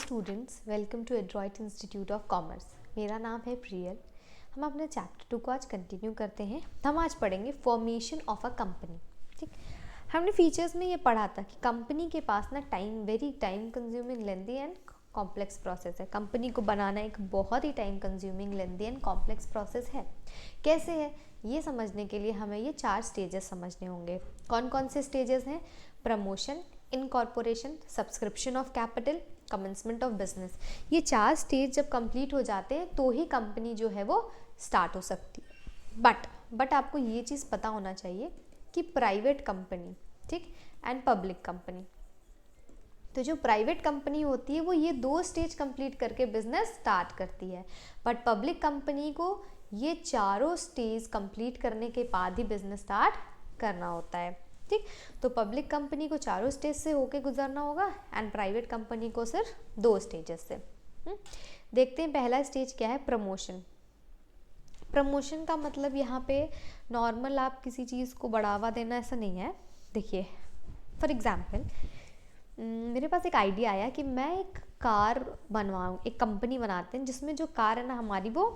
Students, welcome to Adroit Institute of Commerce. मेरा नाम है प्रियल। हम अपने चैप्टर 2 को आज कंटिन्यू करते हैं। हम आज पढ़ेंगे फॉर्मेशन ऑफ अ कंपनी। ठीक, हमने फीचर्स में ये पढ़ा था कि कंपनी के पास ना very time consuming, lengthy and complex process है। कंपनी को बनाना एक बहुत ही time consuming, lengthy and complex process है। कैसे है ये समझने के लिए हमें ये 4 स्टेजेस समझने होंगे। कौन कौन से स्टेजेस हैं? Promotion, incorporation, subscription of capital, commencement of business. ये 4 स्टेज जब कंप्लीट हो जाते हैं तो ही कंपनी जो है वो स्टार्ट हो सकती है। बट आपको ये चीज़ पता होना चाहिए कि प्राइवेट कंपनी, ठीक, एंड पब्लिक कंपनी, तो जो प्राइवेट कंपनी होती है वो ये 2 स्टेज कंप्लीट करके बिजनेस स्टार्ट करती है, बट पब्लिक कंपनी को ये चारों स्टेज कंप्लीट करने के बाद ही बिजनेस स्टार्ट करना होता है। ठीक, तो पब्लिक कंपनी को चारों स्टेज से होके गुजरना होगा एंड प्राइवेट कंपनी को सिर्फ 2 स्टेजेस से। देखते हैं पहला स्टेज क्या है, प्रमोशन। प्रमोशन का मतलब यहाँ पे नॉर्मल आप किसी चीज़ को बढ़ावा देना ऐसा नहीं है। देखिए, फॉर एग्जाम्पल मेरे पास एक आइडिया आया कि मैं एक कार बनवाऊँ, एक कंपनी बनाते हैं जिसमें जो कार है ना हमारी वो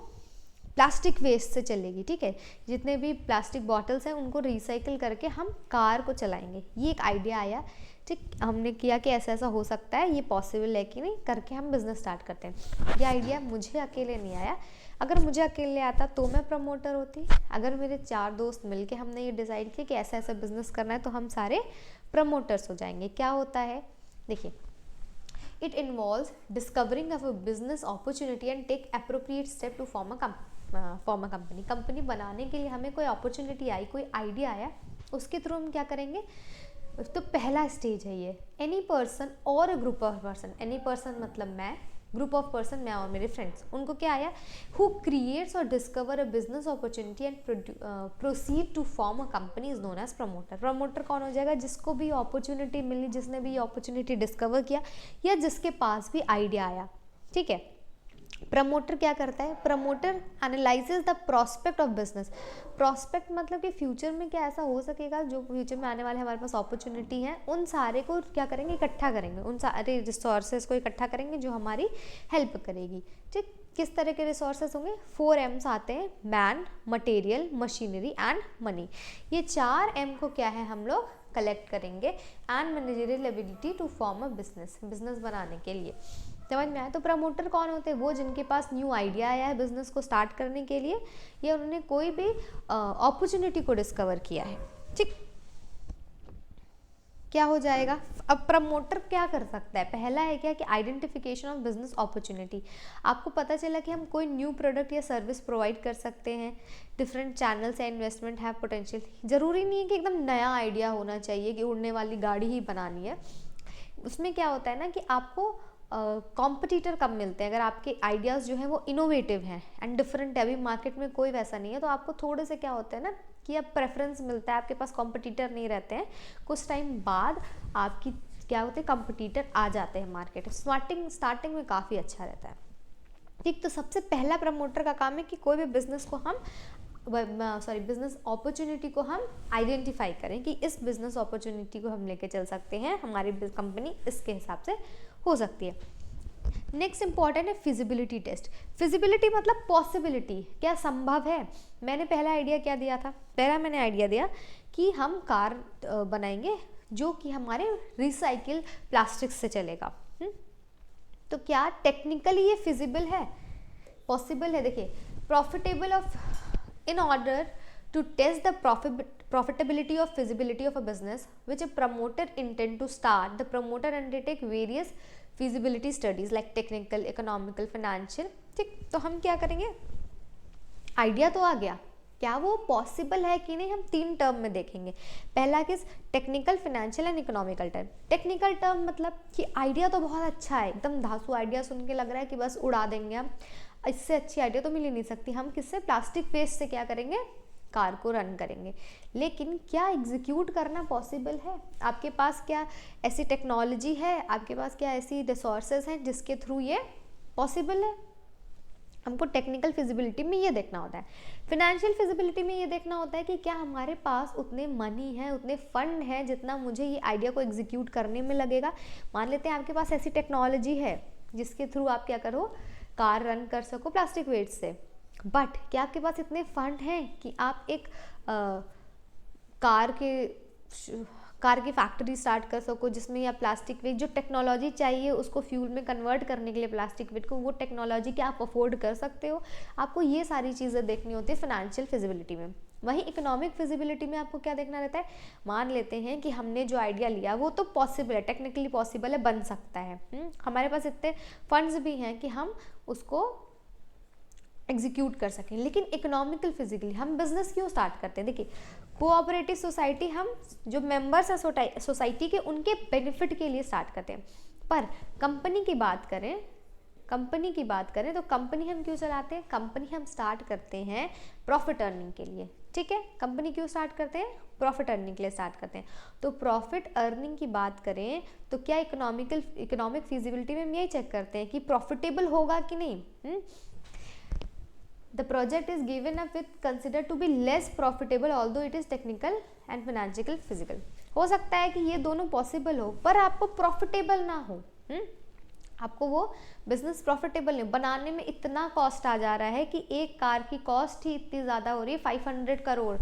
प्लास्टिक वेस्ट से चलेगी। ठीक है, जितने भी प्लास्टिक बॉटल्स हैं उनको रिसाइकिल करके हम कार को चलाएंगे। ये एक आइडिया आया। ठीक, हमने किया कि ऐसा ऐसा हो सकता है, ये पॉसिबल है कि नहीं, करके हम बिज़नेस स्टार्ट करते हैं। ये आइडिया मुझे अकेले नहीं आया। अगर मुझे अकेले आता तो मैं प्रमोटर होती। अगर मेरे 4 दोस्त मिलके हमने ये डिसाइड किया कि ऐसा ऐसा बिजनेस करना है तो हम सारे प्रमोटर्स हो जाएंगे। क्या होता है, देखिए, it involves discovering of a business opportunity and take appropriate step to form a company. Company बनाने के लिए हमें कोई अपॉर्चुनिटी आई, कोई आइडिया आया, उसके थ्रू हम क्या करेंगे? तो पहला स्टेज है ये, एनी पर्सन और a group of person. Any person मतलब मैं, ग्रुप ऑफ पर्सन मैं और मेरे फ्रेंड्स, उनको क्या आया, हु क्रिएट्स और discover a business opportunity and proceed to form a company is known as promoter. Promoter कौन हो जाएगा? जिसको भी अपॉर्चुनिटी मिली, जिसने भी अपॉर्चुनिटी डिस्कवर किया या जिसके पास भी आइडिया आया। ठीक है, प्रमोटर क्या करता है? Promoter analyses the prospect of business. Prospect मतलब कि फ्यूचर में क्या ऐसा हो सकेगा, जो फ्यूचर में आने वाले हमारे पास अपॉर्चुनिटी है, उन सारे को क्या करेंगे? इकट्ठा करेंगे, उन सारे रिसोर्सेज को इकट्ठा करेंगे जो हमारी हेल्प करेगी। ठीक, किस तरह के रिसोर्सेज होंगे? 4 M's आते हैं, man, material, machinery and money. ये 4 M को क्या है, हम लोग कलेक्ट करेंगे and managerial ability to form a business बनाने के लिए। समझ में आया? तो प्रमोटर कौन होते हैं? वो जिनके पास न्यू आइडिया आया है बिजनेस को स्टार्ट करने के लिए, या उन्होंने कोई भी अपॉर्चुनिटी को डिस्कवर किया है। ठीक, क्या हो जाएगा? अब प्रमोटर क्या कर सकता है? पहला है क्या कि आइडेंटिफिकेशन ऑफ बिजनेस अपॉर्चुनिटी। आपको पता चला कि हम कोई न्यू प्रोडक्ट या सर्विस प्रोवाइड कर सकते हैं, डिफरेंट चैनल्स या इन्वेस्टमेंट हैव पोटेंशियल। जरूरी नहीं है कि एकदम नया आइडिया होना चाहिए कि उड़ने वाली गाड़ी ही बनानी है। उसमें क्या होता है ना कि आपको कॉम्पिटिटर कम मिलते हैं अगर आपके आइडियाज़ जो हैं वो इनोवेटिव हैं एंड डिफरेंट है। अभी मार्केट में कोई वैसा नहीं है, तो आपको थोड़े से क्या होता है ना कि अब प्रेफरेंस मिलता है, आपके पास कॉम्पिटिटर नहीं रहते हैं। कुछ टाइम बाद आपकी क्या होते हैं, कॉम्पिटिटर आ जाते हैं मार्केट। स्टार्टिंग में काफ़ी अच्छा रहता है। ठीक, तो सबसे पहला प्रमोटर का काम है कि कोई भी बिजनेस को हम बिजनेस अपॉर्चुनिटी को हम आइडेंटिफाई करें कि इस बिजनेस अपॉर्चुनिटी को हम लेके चल सकते हैं, हमारी कंपनी इसके हिसाब से हो सकती है। नेक्स्ट इंपॉर्टेंट है फिजिबिलिटी टेस्ट। फिजिबिलिटी मतलब पॉसिबिलिटी, क्या संभव है। मैंने पहला आइडिया क्या दिया था? मैंने आइडिया दिया कि हम कार बनाएंगे जो कि हमारे रिसाइकिल प्लास्टिक से चलेगा। तो क्या टेक्निकली ये फिजिबल है, पॉसिबल है? देखिए, profitable of, in order to test the profitability of feasibility of a business which a promoter intend to start, the promoter undertake various feasibility studies like technical, economical, financial। ठीक, तो हम क्या करेंगे? Idea तो आ गया, क्या वो पॉसिबल है कि नहीं, हम 3 टर्म में देखेंगे। पहला किस? Technical, financial and economical term. Technical term मतलब कि आइडिया तो बहुत अच्छा है, एकदम धांसू आइडिया सुन के लग रहा है कि बस उड़ा देंगे हम, इससे अच्छी आइडिया तो मिल ही नहीं सकती। हम किससे? प्लास्टिक वेस्ट से क्या करेंगे? कार को रन करेंगे। लेकिन क्या एग्जीक्यूट करना पॉसिबल है? आपके पास क्या ऐसी टेक्नोलॉजी है, आपके पास क्या ऐसी रिसोर्सेज हैं जिसके थ्रू ये पॉसिबल है? हमको टेक्निकल फिजिबिलिटी में ये देखना होता है। फिनेंशियल फिजिबिलिटी में ये देखना होता है कि क्या हमारे पास उतने मनी है, उतने फंड है जितना मुझे ये आइडिया को एग्जीक्यूट करने में लगेगा। मान लेते हैं आपके पास ऐसी टेक्नोलॉजी है जिसके थ्रू आप क्या करो, कार रन कर सको प्लास्टिक वेस्ट से। बट क्या आपके पास इतने फंड हैं कि आप एक कार की फैक्ट्री स्टार्ट कर सको जिसमें आप प्लास्टिक वेस्ट, जो टेक्नोलॉजी चाहिए उसको फ्यूल में कन्वर्ट करने के लिए प्लास्टिक वेस्ट को, वो टेक्नोलॉजी क्या आप अफोर्ड कर सकते हो? आपको ये सारी चीज़ें देखनी होती है फिनेंशियल फिजिबिलिटी में। वहीं इकोनॉमिक फिजिबिलिटी में आपको क्या देखना रहता है, मान लेते हैं कि हमने जो आइडिया लिया वो तो पॉसिबल है, टेक्निकली पॉसिबल है, बन सकता है, हमारे पास इतने फंड्स भी हैं कि हम उसको एग्जीक्यूट कर सकें। लेकिन इकोनॉमिकल फिजिकली हम बिजनेस क्यों स्टार्ट करते हैं? देखिए, कोऑपरेटिव सोसाइटी हम जो मेंबर्स हैं सोसाइटी के, उनके बेनिफिट के लिए स्टार्ट करते हैं। पर कंपनी की बात करें तो कंपनी हम क्यों चलाते हैं? कंपनी हम स्टार्ट करते हैं प्रॉफिट अर्निंग के लिए, ठीक है। कंपनी क्यों स्टार्ट करते हैं? प्रॉफिट अर्निंग के लिए स्टार्ट करते हैं। तो प्रॉफिट अर्निंग की बात करें तो क्या इकोनॉमिक फिजिबिलिटी में हम यही चेक करते हैं कि प्रॉफिटेबल होगा कि नहीं। The project is given up with considered to be less profitable although it is technical and financial physical। हो सकता है कि ये दोनों पॉसिबल हो पर आपको प्रॉफिटेबल ना हो, आपको वो बिजनेस प्रॉफिटेबल नहीं, बनाने में इतना कॉस्ट आ जा रहा है कि एक कार की कॉस्ट ही इतनी ज़्यादा हो रही है, 500 करोड़,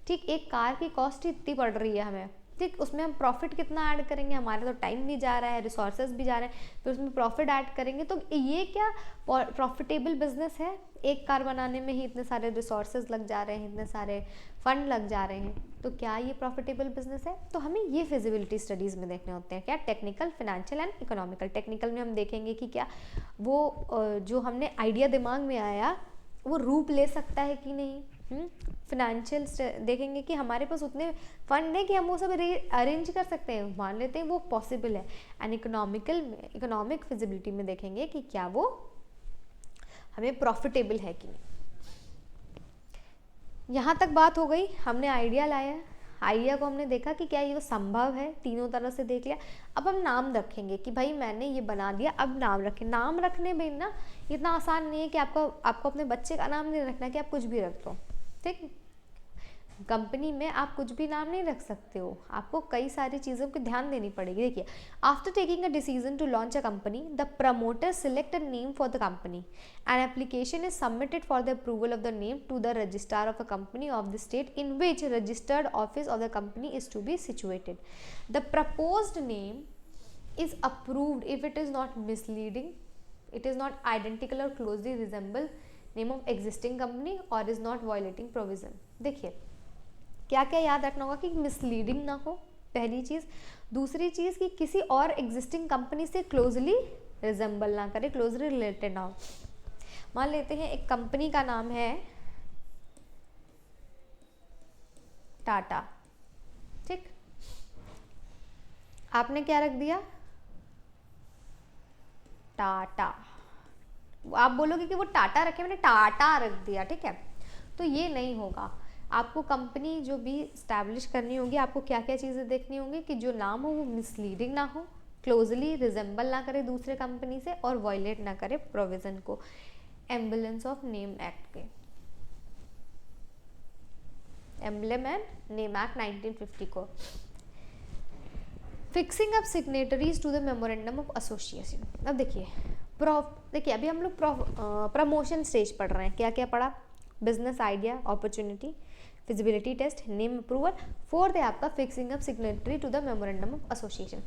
ठीक, एक कार की कॉस्ट ही इतनी पड़ रही है हमें, ठीक। उसमें हम प्रॉफिट कितना ऐड करेंगे? हमारा तो टाइम भी जा रहा है, रिसोर्सेज भी जा रहे हैं, फिर उसमें प्रॉफिट ऐड करेंगे तो ये क्या प्रॉफिटेबल बिजनेस है? एक कार बनाने में ही इतने सारे रिसोर्सेज लग जा रहे हैं, इतने सारे फंड लग जा रहे हैं, तो क्या ये प्रॉफिटेबल बिजनेस है? तो हमें ये फिजिबिलिटी स्टडीज़ में देखने होते हैं, क्या technical, financial and economical. Technical में हम देखेंगे कि क्या वो जो हमने आइडिया दिमाग में आया वो रूप ले सकता है कि नहीं। फिनेंशियल देखेंगे कि हमारे पास उतने फंड है कि हम वो सब अरेंज कर सकते हैं, मान लेते हैं वो पॉसिबल है। एंड इकोनॉमिक फिजिबिलिटी में देखेंगे कि क्या वो हमें प्रॉफिटेबल है कि नहीं। यहाँ तक बात हो गई, हमने आइडिया लाया, आइडिया को हमने देखा कि क्या ये संभव है, तीनों तरह से देख लिया। अब हम नाम रखेंगे कि भाई मैंने ये बना दिया, अब नाम रखें। नाम रखने में ना इतना आसान नहीं है कि आपको अपने बच्चे का नाम नहीं रखना कि आप कुछ भी रख दो, ठीक। कंपनी में आप कुछ भी नाम नहीं रख सकते हो, आपको कई सारी चीज़ों की ध्यान देनी पड़ेगी। देखिए, after taking a decision to launch a company, the promoter select a name for the company and application is submitted for the approval of the name to the registrar of a company of the state in which registered office of the company is to be situated. The proposed name is approved if it is not misleading, it is not identical or closely resemble name of existing company or is not violating provision। देखिए, क्या क्या याद रखना होगा कि misleading ना हो, पहली चीज़। दूसरी चीज़ कि किसी और एग्जिस्टिंग कंपनी से क्लोजली रिजेंबल ना करे, क्लोजली रिलेटेड ना हो। मान लेते हैं एक कंपनी का नाम है टाटा, ठीक, आपने क्या रख दिया? टाटा। आप बोलोगे कि वो टाटा रखे, मैंने टाटा रख दिया, ठीक है, तो ये नहीं होगा। आपको कंपनी जो भी स्टैब्लिश करनी होगी, आपको क्या क्या चीज़ें देखनी होंगी कि जो नाम हो वो मिसलीडिंग ना हो, क्लोजली रिजेंबल ना करे दूसरे कंपनी से और वायलेट ना करे प्रोविजन को, एम्बुलेंस ऑफ नेम एक्ट के, एम्बलम एंड नेम एक्ट 1950 को। Fixing up signatories to the memorandum of association. अब देखिए अभी हम लोग प्रमोशन स्टेज पढ़ रहे हैं। क्या क्या पढ़ा? Business idea, opportunity, feasibility test, name approval. Fourth है आपका fixing up signatory to the memorandum of association.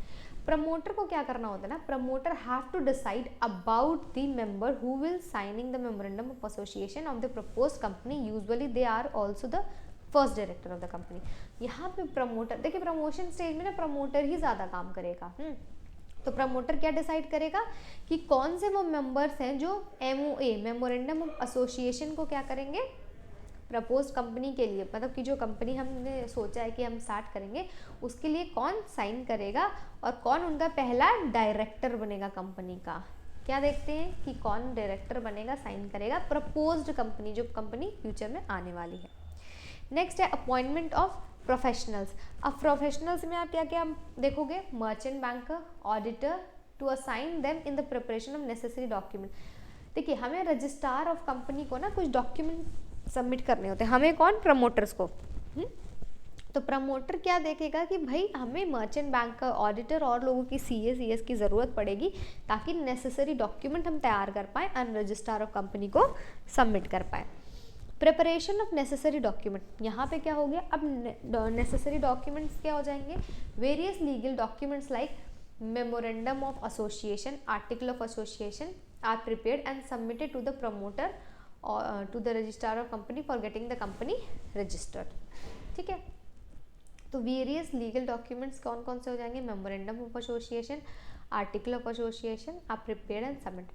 Promoter को क्या करना होता है ना, promoter have to decide about the member who will signing the memorandum of association of the proposed company. Usually they are also the first director of the company. यहाँ पे promoter, देखिए promotion stage में ना promoter ही ज़्यादा काम करेगा। तो promoter क्या डिसाइड करेगा कि कौन से वो मेंबर्स हैं जो MOA मेमोरेंडम ऑफ एसोसिएशन को क्या करेंगे, प्रपोज कंपनी के लिए, मतलब कि जो कंपनी हमने सोचा है कि हम स्टार्ट करेंगे उसके लिए कौन साइन करेगा और कौन उनका पहला डायरेक्टर बनेगा कंपनी का। क्या देखते हैं कि कौन डायरेक्टर बनेगा, साइन करेगा, प्रपोज्ड कंपनी, जो कंपनी फ्यूचर में आने वाली है। नेक्स्ट है अपॉइंटमेंट ऑफ प्रोफेशनल्स। अब प्रोफेशनल्स में आप क्या क्या देखोगे? Merchant banker, auditor, to assign them in the preparation of necessary document. देखिए हमें रजिस्ट्रार ऑफ कंपनी को ना कुछ डॉक्यूमेंट सबमिट करने होते हैं, हमें कौन? प्रमोटर्स को। तो प्रमोटर क्या देखेगा कि भाई हमें मर्चेंट बैंक का ऑडिटर और लोगों की CA CS की ज़रूरत पड़ेगी ताकि नेसेसरी डॉक्यूमेंट हम तैयार कर पाएँ एंड रजिस्ट्रार ऑफ कंपनी को सबमिट कर पाएँ। प्रिपरेशन ऑफ नेसेसरी डॉक्यूमेंट, यहाँ पे क्या हो गया, अब नेसेसरी डॉक्यूमेंट्स क्या हो जाएंगे, various legal documents like memorandum of association, article of association are prepared and submitted to the promoter और to the registrar of company for getting the company registered. ठीक है, तो वेरियस लीगल डॉक्यूमेंट्स कौन कौन से हो जाएंगे, memorandum of association, article of association are prepared and submit.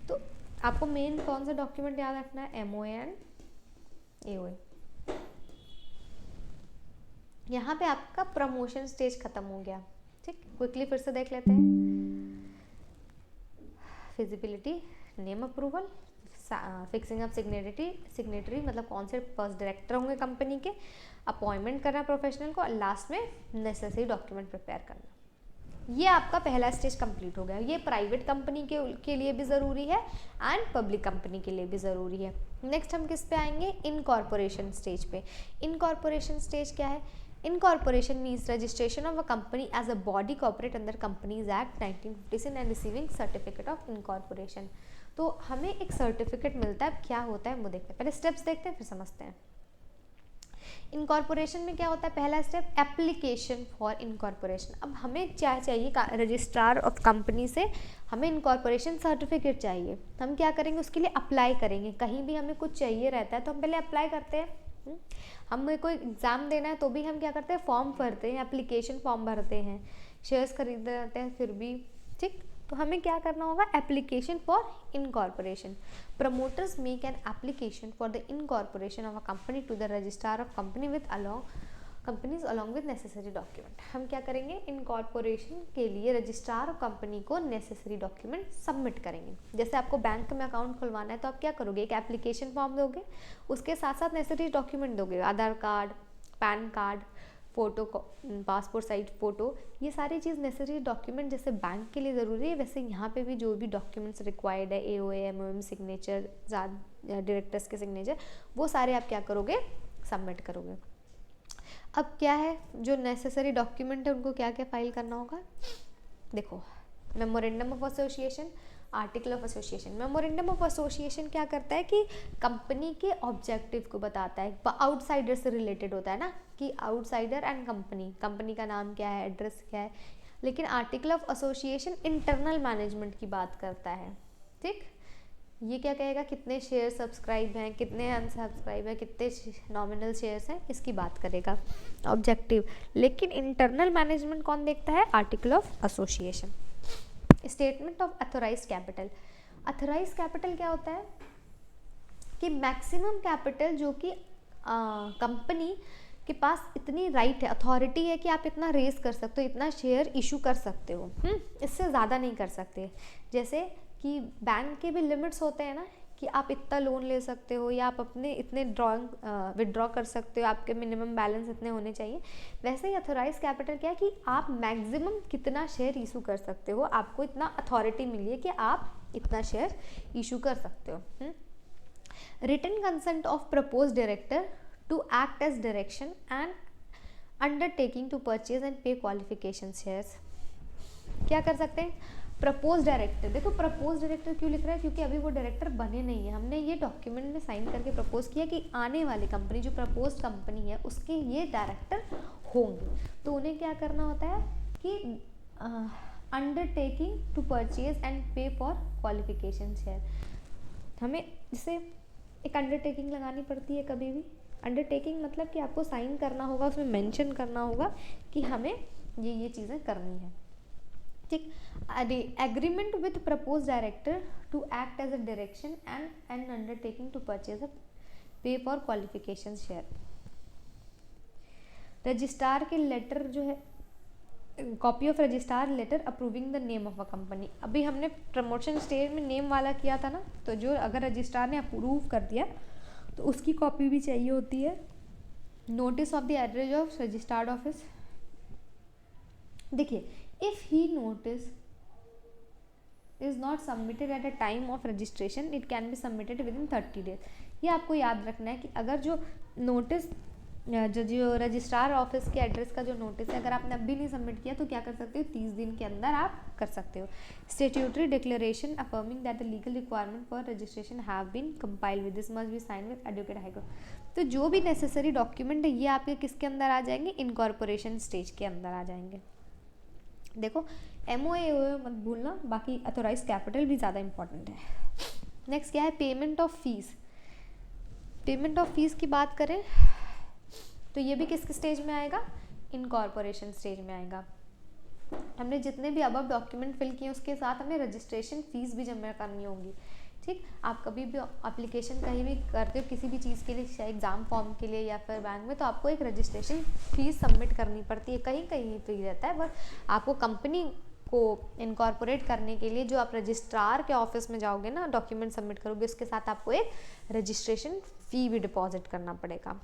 तो आपको मेन कौन सा डॉक्यूमेंट याद रखना है, MOA एंड AOA। यहाँ पे आपका प्रमोशन स्टेज खत्म हो गया। ठीक, क्विकली फिर से देख लेते हैं। Feasibility, name approval, fixing up signatory मतलब कौन से फर्स्ट डायरेक्टर होंगे कंपनी के, अपॉइंटमेंट करना प्रोफेशनल को, लास्ट में नेसेसरी डॉक्यूमेंट प्रिपेयर करना। ये आपका पहला स्टेज कंप्लीट हो गया। ये प्राइवेट कंपनी के लिए भी ज़रूरी है एंड पब्लिक कंपनी के लिए भी ज़रूरी है। नेक्स्ट हम किस पे आएंगे, इनकॉर्पोरेशन स्टेज पे। इनकॉर्पोरेशन स्टेज क्या है, incorporation means registration of a company as a body corporate under companies act 1956 and receiving certificate of incorporation. तो हमें एक सर्टिफिकेट मिलता है, क्या होता है वो देखते हैं, पहले स्टेप्स देखते हैं फिर समझते हैं। इनकॉर्पोरेशन में क्या होता है, पहला स्टेप एप्लीकेशन फॉर इनकॉर्पोरेशन। अब हमें क्या चाहिए, रजिस्ट्रार ऑफ कंपनी से हमें इनकॉर्पोरेशन सर्टिफिकेट चाहिए। हम क्या करेंगे, उसके लिए अप्लाई करेंगे। कहीं भी हमें कुछ चाहिए रहता है तो हम पहले अप्लाई करते हैं। हमें कोई एग्ज़ाम देना है तो भी हम क्या करते हैं, फॉर्म भरते हैं, एप्लीकेशन फॉर्म भरते हैं, शेयर्स खरीदते रहते हैं फिर भी। ठीक, तो हमें क्या करना होगा, application for incorporation. Promoters make an application for the incorporation of a company to the registrar of company with companies along with necessary document. हम क्या करेंगे, इनकॉर्पोरेशन के लिए रजिस्ट्रार ऑफ कंपनी को नेसेसरी डॉक्यूमेंट सबमिट करेंगे। जैसे आपको bank में अकाउंट खुलवाना है तो आप क्या करोगे, एक एप्लीकेशन फॉर्म दोगे, उसके साथ साथ नेसेसरी डॉक्यूमेंट दोगे, Aadhaar card, pan card, photo, passport size photo, ये सारी चीज़ नेसेसरी डॉक्यूमेंट जैसे बैंक के लिए ज़रूरी है वैसे यहाँ पे भी जो भी डॉक्यूमेंट्स रिक्वायर्ड है, AOA, MOM सिग्नेचर, डायरेक्टर्स के सिग्नेचर, वो सारे आप क्या करोगे, सबमिट करोगे। अब क्या है, जो नेसेसरी डॉक्यूमेंट है उनको क्या क्या फाइल करना होगा, देखो, memorandum of association, article of association. Memorandum of association क्या करता है कि कंपनी के ऑब्जेक्टिव को बताता है, आउटसाइडर से रिलेटेड होता है ना, कि आउटसाइडर एंड कंपनी का नाम क्या है, एड्रेस क्या है। लेकिन article of association internal management की बात करता है। ठीक, ये क्या कहेगा, कितने शेयर सब्सक्राइब हैं, कितने अनसब्सक्राइब हैं, कितने नॉमिनल शेयर्स हैं, इसकी बात करेगा ऑब्जेक्टिव। लेकिन इंटरनल मैनेजमेंट कौन देखता है, article of association. Statement of authorise capital. Authorise capital क्या होता है कि मैक्सिमम कैपिटल जो कि कंपनी के पास इतनी राइट है, अथॉरिटी है कि आप इतना रेज कर सकते हो, इतना शेयर इशू कर सकते हो, इससे ज़्यादा नहीं कर सकते। जैसे कि बैंक के भी लिमिट्स होते हैं ना, कि आप इतना लोन ले सकते हो या आप अपने इतने विड्रॉ कर सकते हो, आपके मिनिमम बैलेंस इतने होने चाहिए। वैसे ही अथोराइज कैपिटल क्या है कि आप मैक्सिमम कितना शेयर इशू कर सकते हो, आपको इतना अथॉरिटी मिली है कि आप इतना शेयर इशू कर सकते हो। Written consent of propose director to act as direction and undertaking to purchase and pay qualification shares. क्या कर सकते हैं, प्रपोज डायरेक्टर। देखो प्रपोज डायरेक्टर क्यों लिख रहा है, क्योंकि अभी वो डायरेक्टर बने नहीं है। हमने ये डॉक्यूमेंट में साइन करके प्रपोज किया कि आने वाली कंपनी जो प्रपोज कंपनी है उसके ये डायरेक्टर होंगे। तो उन्हें क्या करना होता है कि अंडरटेकिंग टू परचेज एंड पे फॉर क्वालिफिकेशन शेयर। हमें जैसे एक अंडरटेकिंग लगानी पड़ती है कभी भी। अंडरटेकिंग मतलब कि आपको साइन करना होगा, उसमें मेंशन करना होगा कि हमें ये चीज़ें करनी है। ठीक, agreement with propose director to act as a direction and undertaking to purchase a pay for qualification share. Registrar के लेटर जो है, copy of registrar letter approving the name of a company. अभी हमने प्रमोशन स्टेज में name वाला किया था ना, तो जो अगर रजिस्ट्रार ने अप्रूव कर दिया तो उसकी कॉपी भी चाहिए होती है। Notice of the address of registered office. देखिए, if he notice is not submitted at a time of registration it can be submitted within 30 days। ये आपको याद रखना है कि अगर जो नोटिस जो रजिस्ट्रार ऑफिस के एड्रेस का जो नोटिस है, अगर आपने अभी नहीं सबमिट किया तो क्या कर सकते हो, 30 दिन के अंदर आप कर सकते हो। Statutory declaration affirming that the legal requirement for registration have been compiled with this must be sign with advocate high court. तो जो भी नेसेसरी डॉक्यूमेंट है ये आपके किसके अंदर आ जाएंगे, इनकॉर्पोरेशन स्टेज के अंदर आ जाएंगे। देखो MOA मत भूलना, बाकी अथोराइज कैपिटल भी ज़्यादा इंपॉर्टेंट है। नेक्स्ट क्या है, payment of fees. Payment of fees की बात करें तो ये भी किस स्टेज में आएगा, इनकॉर्पोरेशन स्टेज में आएगा। हमने जितने भी अब डॉक्यूमेंट फिल किए उसके साथ हमें रजिस्ट्रेशन फीस भी जमा करनी होगी। ठीक, आप कभी भी एप्लीकेशन कहीं भी करते हो किसी भी चीज़ के लिए, चाहे एग्ज़ाम फॉर्म के लिए या फिर बैंक में, तो आपको एक रजिस्ट्रेशन फीस सबमिट करनी पड़ती है। कहीं कहीं फ्री रहता है, बट आपको कंपनी को इनकॉर्पोरेट करने के लिए जो आप रजिस्ट्रार के ऑफिस में जाओगे ना, डॉक्यूमेंट सबमिट करोगे, उसके साथ आपको एक रजिस्ट्रेशन फ़ी भी डिपॉजिट करना पड़ेगा।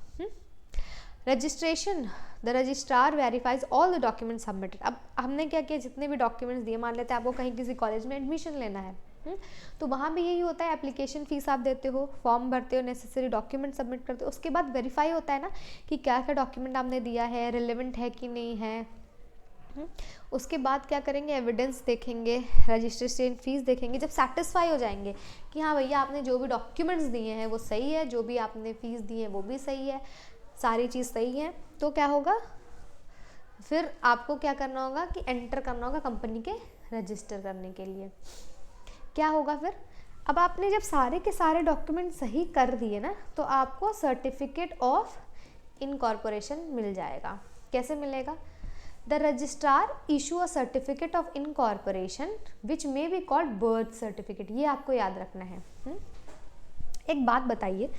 Registration, the registrar verifies all the document submitted. अब हमने क्या किया, जितने भी डॉक्यूमेंट्स दिए, मान लेते हैं आपको कहीं किसी कॉलेज में एडमिशन लेना है, तो वहाँ भी यही होता है, एप्लीकेशन फीस आप देते हो, फॉर्म भरते हो, नेसेसरी डॉक्यूमेंट सबमिट करते हो, उसके बाद वेरीफाई होता है ना कि क्या क्या डॉक्यूमेंट आपने दिया है, रिलेवेंट है कि नहीं है। उसके बाद क्या करेंगे, एविडेंस देखेंगे, रजिस्ट्रेशन फीस देखेंगे। जब सेटिस्फाई हो जाएंगे कि हाँ भैया आपने जो भी डॉक्यूमेंट्स दिए हैं वो सही है, जो भी आपने फीस दी है वो भी सही है, सारी चीज़ सही है, तो क्या होगा, फिर आपको क्या करना होगा कि एंटर करना होगा कंपनी के रजिस्टर करने के लिए। क्या होगा फिर, अब आपने जब सारे के सारे डॉक्यूमेंट सही कर दिए ना, तो आपको सर्टिफिकेट ऑफ इनकॉर्पोरेशन मिल जाएगा। कैसे मिलेगा, the registrar issue a certificate of incorporation which may be called birth certificate. ये आपको याद रखना है। एक बात बताइए,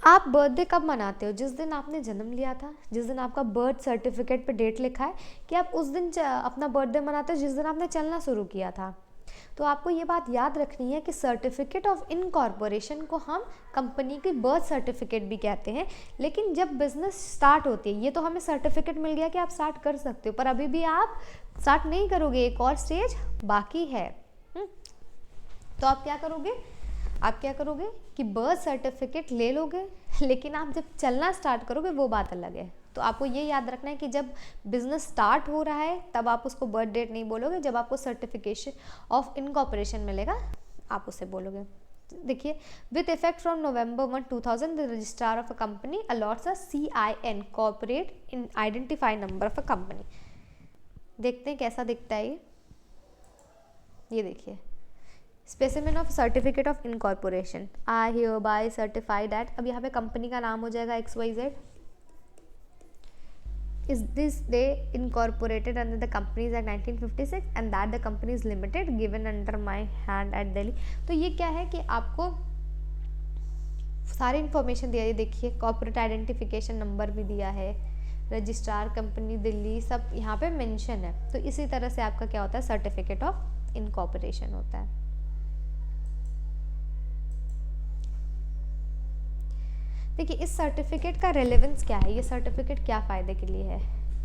आप बर्थडे कब मनाते हो, जिस दिन आपने जन्म लिया था, जिस दिन आपका बर्थ सर्टिफिकेट पे डेट लिखा है, कि आप उस दिन अपना बर्थडे मनाते हो जिस दिन आपने चलना शुरू किया था। तो आपको ये बात याद रखनी है कि सर्टिफिकेट ऑफ इनकॉर्पोरेशन को हम कंपनी की बर्थ सर्टिफिकेट भी कहते हैं। लेकिन जब बिजनेस स्टार्ट होती है, ये तो हमें सर्टिफिकेट मिल गया कि आप स्टार्ट कर सकते हो, पर अभी भी आप स्टार्ट नहीं करोगे, एक और स्टेज बाकी है। तो आप क्या करोगे कि बर्थ सर्टिफिकेट ले लोगे, लेकिन आप जब चलना स्टार्ट करोगे वो बात अलग है। तो आपको ये याद रखना है कि जब बिजनेस स्टार्ट हो रहा है तब आप उसको बर्थ डेट नहीं बोलोगे, जब आपको सर्टिफिकेशन ऑफ इनकॉर्पोरेशन मिलेगा आप उसे बोलोगे। देखिए, with effect from November 1, 2000 the registrar of a company a lots a CIN corporate in identify number of a company. देखते हैं कैसा दिखता है ये देखिए, specimen of certificate of incorporation, I hear bye certify that. अब यहाँ पे कंपनी का नाम हो जाएगा XYZ, is this day incorporated under the Companies Act 1956 and that the company is limited given under my hand at Delhi। तो ये क्या है कि आपको सारी इन्फॉर्मेशन दिया है। देखिए, कॉर्पोरेट आइडेंटिफिकेशन नंबर भी दिया है, रजिस्ट्रार कंपनी दिल्ली, सब यहाँ पे मेंशन है। तो इसी तरह से आपका क्या होता है, सर्टिफिकेट ऑफ इनकॉर्पोरेशन होता है। देखिए, इस सर्टिफिकेट का रेलेवेंस क्या है, ये सर्टिफिकेट क्या फ़ायदे के लिए है,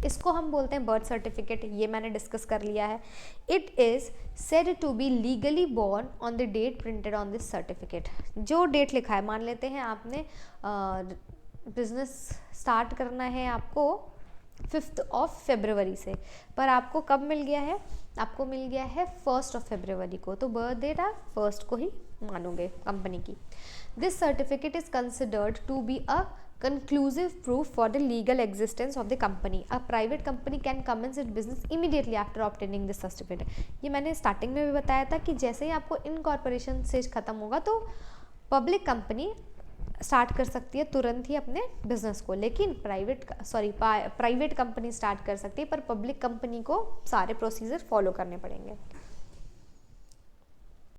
इसको हम बोलते हैं बर्थ सर्टिफिकेट। ये मैंने डिस्कस कर लिया है। It is said to be legally born on the date printed on this certificate. जो डेट लिखा है, मान लेते हैं आपने बिजनेस स्टार्ट करना है आपको 5 फरवरी से, पर आपको कब मिल गया है, आपको मिल गया है 1 फरवरी को, तो बर्थ डेट आप 1 को ही मानोगे कंपनी की। This certificate is considered to be a conclusive proof for the legal existence of the company. A private company can commence its business immediately after obtaining this certificate। ये मैंने starting में भी बताया था कि जैसे ही आपको इनकॉर्पोरेशन स्टेज खत्म होगा तो पब्लिक कंपनी स्टार्ट कर सकती है तुरंत ही अपने बिजनेस को, लेकिन प्राइवेट कंपनी स्टार्ट कर सकती है, पर पब्लिक कंपनी को सारे प्रोसीजर फॉलो करने पड़ेंगे।